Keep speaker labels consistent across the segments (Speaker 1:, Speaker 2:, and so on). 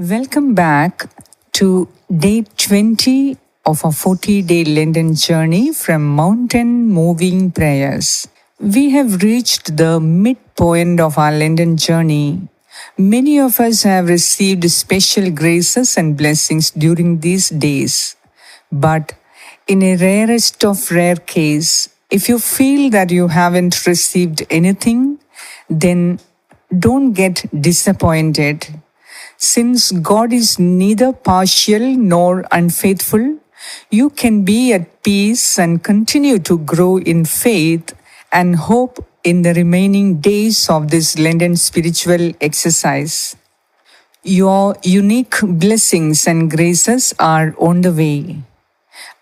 Speaker 1: Welcome back to day 20 of our 40-day Lenten journey from Mountain Moving Prayers. We have reached the midpoint of our Lenten journey. Many of us have received special graces and blessings during these days. But in a rarest of rare case, if you feel that you haven't received anything, then don't get disappointed. Since God is neither partial nor unfaithful, you can be at peace and continue to grow in faith and hope in the remaining days of this Lenten spiritual exercise. Your unique blessings and graces are on the way.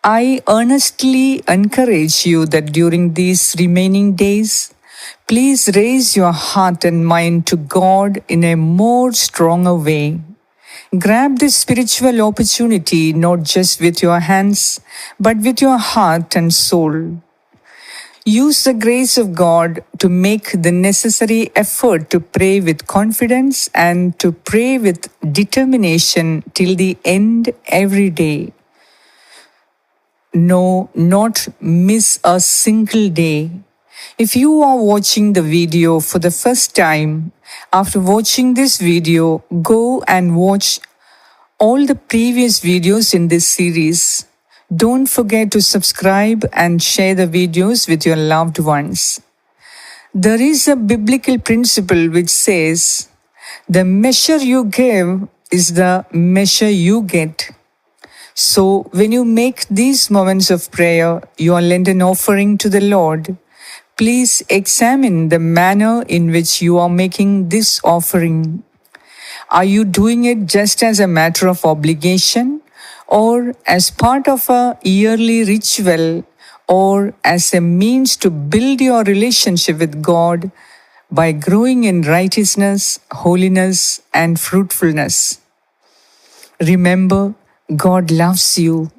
Speaker 1: I earnestly encourage you that during these remaining days, please raise your heart and mind to God in a more stronger way. Grab this spiritual opportunity not just with your hands, but with your heart and soul. Use the grace of God to make the necessary effort to pray with confidence and to pray with determination till the end every day. No, not miss a single day. If you are watching the video for the first time, after watching this video, go and watch all the previous videos in this series. Don't forget to subscribe and share the videos with your loved ones. There is a biblical principle which says, the measure you give is the measure you get. So when you make these moments of prayer your Lenten offering to the Lord, please examine the manner in which you are making this offering. Are you doing it just as a matter of obligation, or as part of a yearly ritual, or as a means to build your relationship with God by growing in righteousness, holiness, and fruitfulness? Remember, God loves you.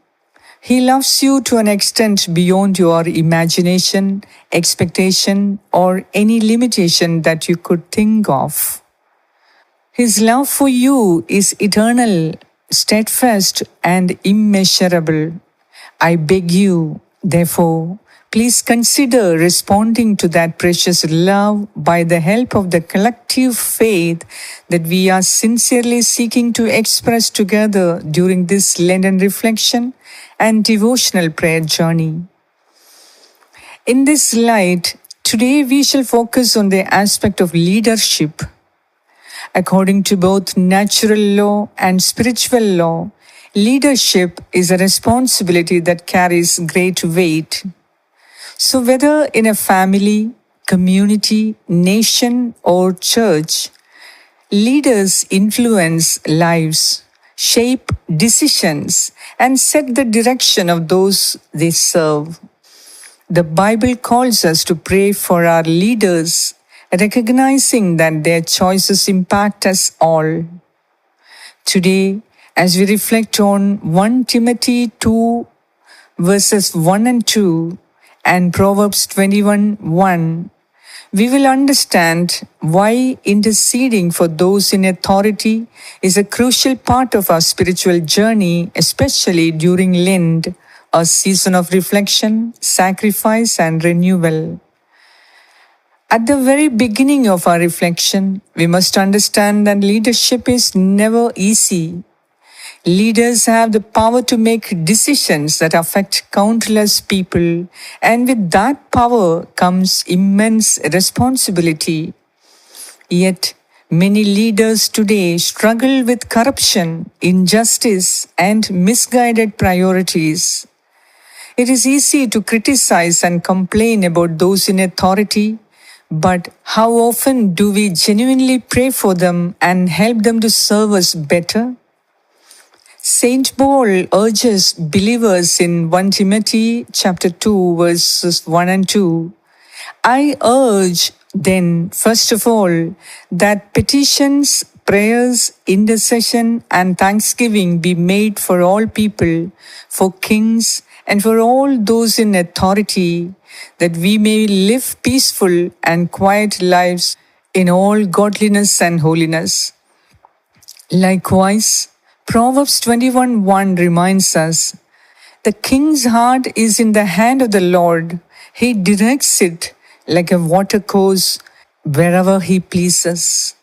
Speaker 1: He loves you to an extent beyond your imagination, expectation, or any limitation that you could think of. His love for you is eternal, steadfast, and immeasurable. I beg you, therefore, please consider responding to that precious love by the help of the collective faith that we are sincerely seeking to express together during this Lenten reflection and devotional prayer journey. In this light, today we shall focus on the aspect of leadership. According to both natural law and spiritual law, leadership is a responsibility that carries great weight. So whether in a family, community, nation, or church, leaders influence lives, shape decisions, and set the direction of those they serve. The Bible calls us to pray for our leaders, recognizing that their choices impact us all. Today, as we reflect on 1 Timothy 2, verses 1 and 2, and Proverbs 21:1, we will understand why interceding for those in authority is a crucial part of our spiritual journey, especially during Lent, a season of reflection, sacrifice, and renewal. At the very beginning of our reflection, we must understand that leadership is never easy. Leaders have the power to make decisions that affect countless people, and with that power comes immense responsibility. Yet, many leaders today struggle with corruption, injustice, and misguided priorities. It is easy to criticize and complain about those in authority, but how often do we genuinely pray for them and help them to serve us better? Saint Paul urges believers in 1 Timothy chapter 2, verses 1 and 2. I urge then, first of all, that petitions, prayers, intercession, and thanksgiving be made for all people, for kings, and for all those in authority, that we may live peaceful and quiet lives in all godliness and holiness. Likewise, Proverbs 21:1 reminds us, the king's heart is in the hand of the Lord. He directs it like a watercourse wherever he pleases.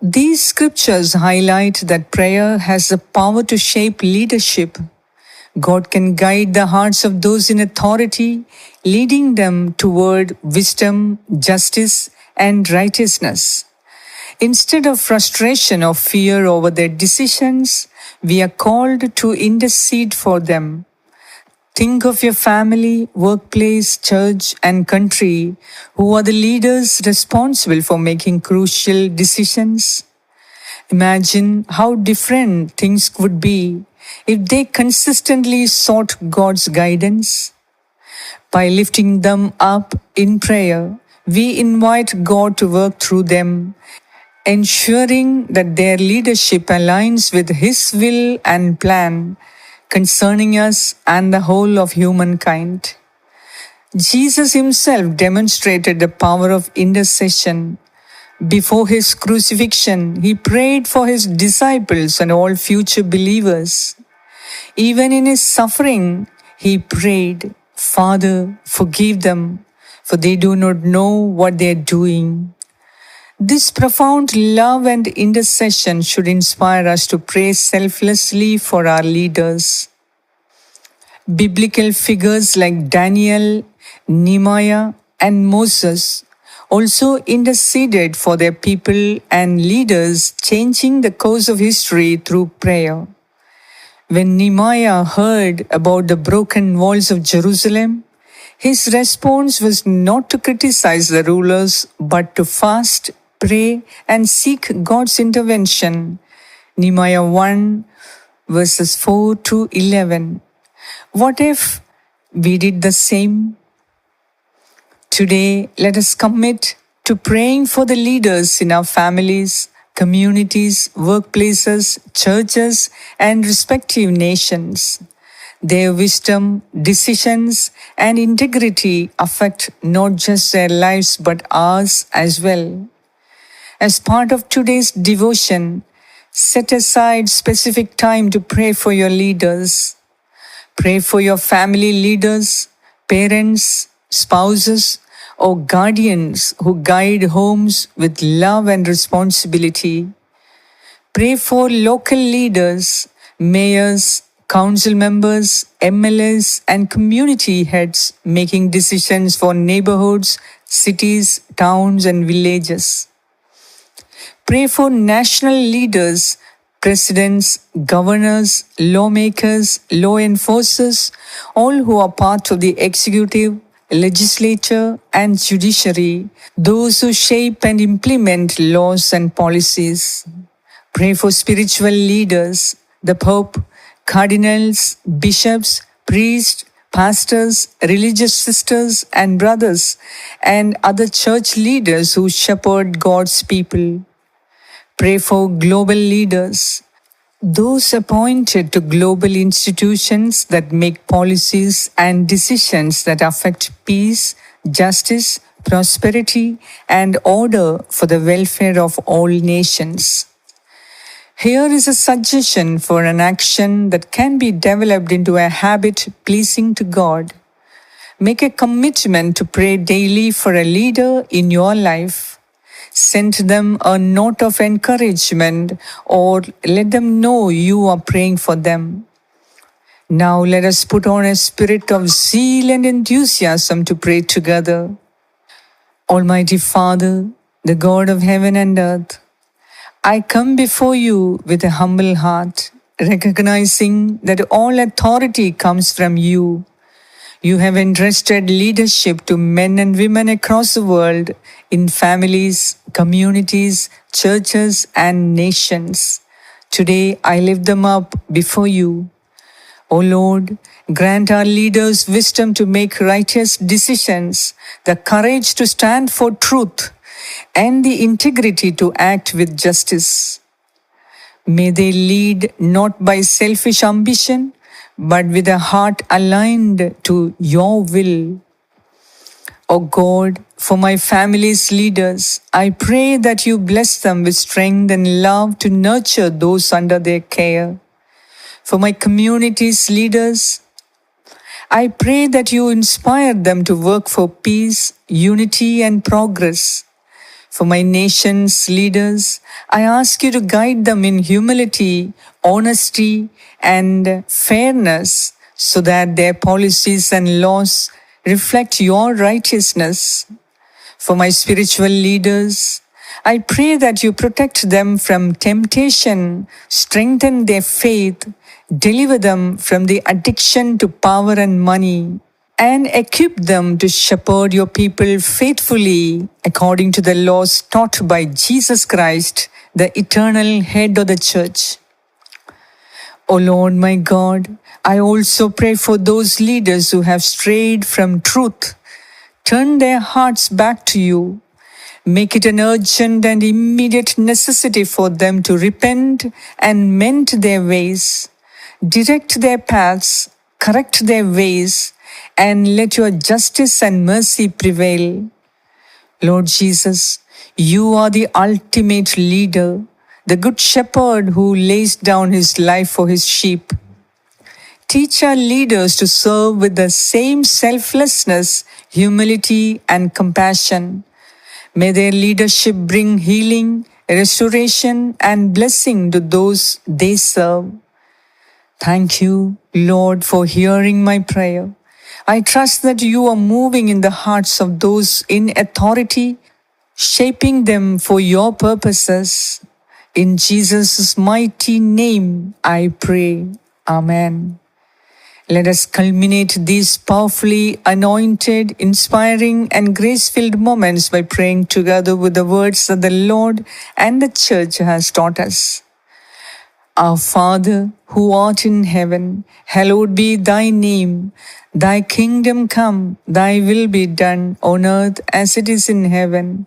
Speaker 1: These scriptures highlight that prayer has the power to shape leadership. God can guide the hearts of those in authority, leading them toward wisdom, justice, and righteousness. Instead of frustration or fear over their decisions, we are called to intercede for them. Think of your family, workplace, church, and country who are the leaders responsible for making crucial decisions. Imagine how different things would be if they consistently sought God's guidance. By lifting them up in prayer, we invite God to work through them, ensuring that their leadership aligns with His will and plan concerning us and the whole of humankind. Jesus Himself demonstrated the power of intercession. Before His crucifixion, He prayed for His disciples and all future believers. Even in His suffering, He prayed, "Father, forgive them, for they do not know what they are doing." This profound love and intercession should inspire us to pray selflessly for our leaders. Biblical figures like Daniel, Nehemiah, and Moses also interceded for their people and leaders, changing the course of history through prayer. When Nehemiah heard about the broken walls of Jerusalem, his response was not to criticize the rulers but to fast, pray, and seek God's intervention. Nehemiah 1 verses 4 to 11. What if we did the same? Today, let us commit to praying for the leaders in our families, communities, workplaces, churches, and respective nations. Their wisdom, decisions, and integrity affect not just their lives but ours as well. As part of today's devotion, set aside specific time to pray for your leaders. Pray for your family leaders, parents, spouses, or guardians who guide homes with love and responsibility. Pray for local leaders, mayors, council members, MLAs, and community heads making decisions for neighborhoods, cities, towns, and villages. Pray for national leaders, presidents, governors, lawmakers, law enforcers, all who are part of the executive, legislature, and judiciary, those who shape and implement laws and policies. Pray for spiritual leaders, the Pope, cardinals, bishops, priests, pastors, religious sisters and brothers, and other church leaders who shepherd God's people. Pray for global leaders, those appointed to global institutions that make policies and decisions that affect peace, justice, prosperity, and order for the welfare of all nations. Here is a suggestion for an action that can be developed into a habit pleasing to God. Make a commitment to pray daily for a leader in your life. Send them a note of encouragement or let them know you are praying for them. Now let us put on a spirit of zeal and enthusiasm to pray together. Almighty Father, the God of heaven and earth, I come before you with a humble heart, recognizing that all authority comes from you. You have entrusted leadership to men and women across the world in families, communities, churches, and nations. Today, I lift them up before you. O Lord, grant our leaders wisdom to make righteous decisions, the courage to stand for truth, and the integrity to act with justice. May they lead not by selfish ambition, but with a heart aligned to your will. O God, for my family's leaders, I pray that you bless them with strength and love to nurture those under their care. For my community's leaders, I pray that you inspire them to work for peace, unity, and progress. For my nation's leaders, I ask you to guide them in humility, honesty, and fairness so that their policies and laws reflect your righteousness. For my spiritual leaders, I pray that you protect them from temptation, strengthen their faith, deliver them from the addiction to power and money, and equip them to shepherd your people faithfully according to the laws taught by Jesus Christ, the eternal head of the church. O Lord my God, I also pray for those leaders who have strayed from truth. Turn their hearts back to you. Make it an urgent and immediate necessity for them to repent and mend their ways. Direct their paths, correct their ways, and let your justice and mercy prevail. Lord Jesus, you are the ultimate leader, the good shepherd who lays down his life for his sheep. Teach our leaders to serve with the same selflessness, humility, and compassion. May their leadership bring healing, restoration, and blessing to those they serve. Thank you, Lord, for hearing my prayer. I trust that you are moving in the hearts of those in authority, shaping them for your purposes. In Jesus' mighty name, I pray. Amen. Let us culminate these powerfully anointed, inspiring, and grace-filled moments by praying together with the words that the Lord and the Church has taught us. Our Father, who art in heaven, hallowed be thy name. Thy kingdom come, thy will be done on earth as it is in heaven.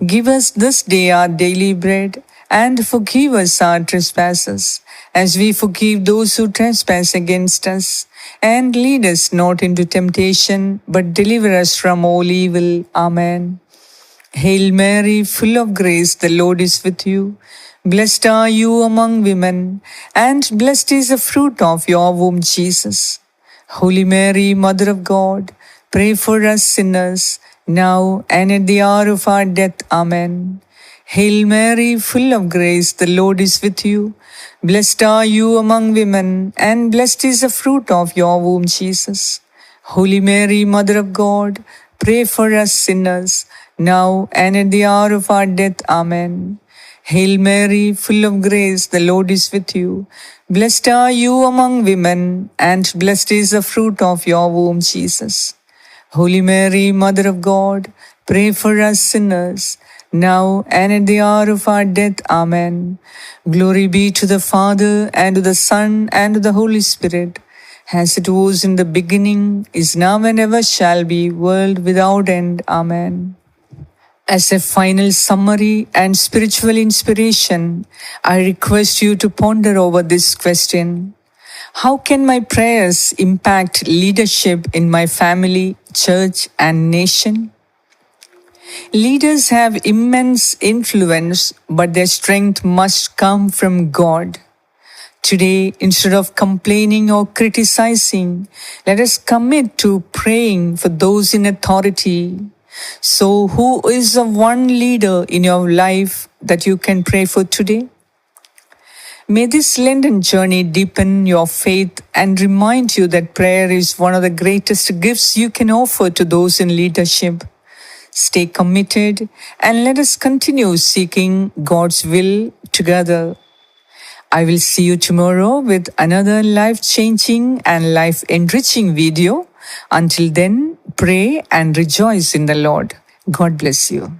Speaker 1: Give us this day our daily bread, and forgive us our trespasses, as we forgive those who trespass against us. And lead us not into temptation, but deliver us from all evil. Amen. Hail Mary, full of grace, the Lord is with you. Blessed are you among women, and blessed is the fruit of your womb, Jesus. Holy Mary, Mother of God, pray for us sinners, now and at the hour of our death. Amen. Hail Mary, full of grace, the Lord is with you. Blessed are you among women, and blessed is the fruit of your womb, Jesus. Holy Mary, Mother of God, pray for us sinners, now and at the hour of our death. Amen. Hail Mary, full of grace, the Lord is with you. Blessed are you among women, and blessed is the fruit of your womb, Jesus. Holy Mary, Mother of God, pray for us sinners, now and at the hour of our death. Amen. Glory be to the Father, and to the Son, and to the Holy Spirit, as it was in the beginning, is now, and ever shall be, world without end. Amen. As a final summary and spiritual inspiration, I request you to ponder over this question. How can my prayers impact leadership in my family, church, and nation? Leaders have immense influence, but their strength must come from God. Today, instead of complaining or criticizing, let us commit to praying for those in authority. So, who is the one leader in your life that you can pray for today? May this Lenten journey deepen your faith and remind you that prayer is one of the greatest gifts you can offer to those in leadership. Stay committed, and let us continue seeking God's will together. I will see you tomorrow with another life-changing and life-enriching video. Until then, pray and rejoice in the Lord. God bless you.